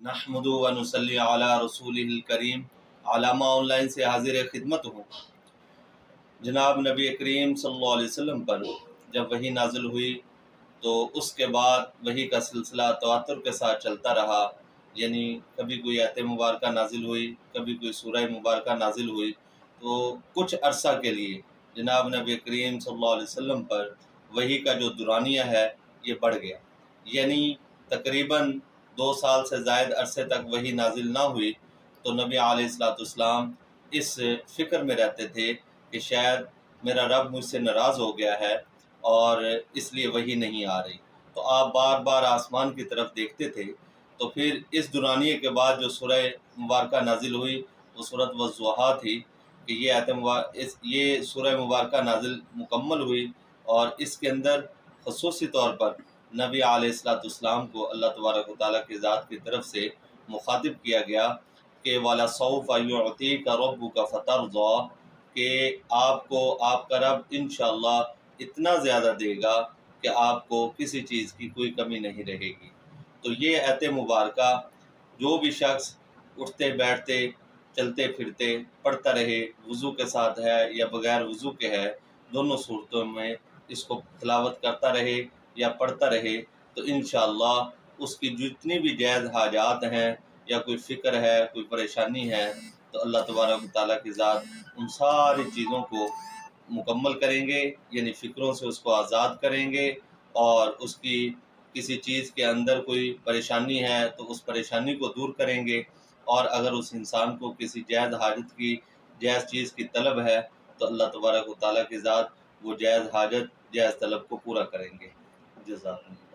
نحمد و نصلی علی رسول الکریم۔ علامہ آن لائن سے حاضر خدمت ہوں۔ جناب نبی کریم صلی اللہ علیہ وسلم پر جب وحی نازل ہوئی تو اس کے بعد وحی کا سلسلہ تواتر کے ساتھ چلتا رہا، یعنی کبھی کوئی آیت مبارکہ نازل ہوئی، کبھی کوئی سورہ مبارکہ نازل ہوئی، تو کچھ عرصہ کے لیے جناب نبی کریم صلی اللہ علیہ وسلم پر وحی کا جو دورانیہ ہے یہ بڑھ گیا، یعنی تقریباً 2 سال سے زائد عرصے تک وحی نازل نہ ہوئی تو نبی علیہ الصلوۃ والسلام اس فکر میں رہتے تھے کہ شاید میرا رب مجھ سے ناراض ہو گیا ہے اور اس لیے وحی نہیں آ رہی، تو آپ بار بار آسمان کی طرف دیکھتے تھے۔ تو پھر اس دورانیے کے بعد جو سورہ مبارکہ نازل ہوئی وہ سورۃ والضحیٰ تھی کہ یہ سورہ مبارکہ نازل مکمل ہوئی، اور اس کے اندر خصوصی طور پر نبی علیہ الصلوۃ والسلام کو اللہ تبارک و تعالیٰ کی ذات کی طرف سے مخاطب کیا گیا کہ وَلَسَوْفَ يُعْطِيكَ رَبُّكَ فَتَرْضَىٰ، کہ آپ کو آپ کا رب انشاءاللہ اتنا زیادہ دے گا کہ آپ کو کسی چیز کی کوئی کمی نہیں رہے گی۔ تو یہ آیت مبارکہ جو بھی شخص اٹھتے بیٹھتے چلتے پھرتے پڑھتا رہے، وضو کے ساتھ ہے یا بغیر وضو کے ہے، دونوں صورتوں میں اس کو تلاوت کرتا رہے یا پڑھتا رہے تو انشاءاللہ اس کی جتنی بھی جائز حاجات ہیں یا کوئی فکر ہے، کوئی پریشانی ہے، تو اللہ تبارک و تعالیٰ کی ذات ان ساری چیزوں کو مکمل کریں گے، یعنی فکروں سے اس کو آزاد کریں گے، اور اس کی کسی چیز کے اندر کوئی پریشانی ہے تو اس پریشانی کو دور کریں گے، اور اگر اس انسان کو کسی جائز حاجت کی جائز چیز کی طلب ہے تو اللہ تبارک و تعالیٰ کی ذات وہ جائز حاجت جائز طلب کو پورا کریں گے۔ جزاک اللہ۔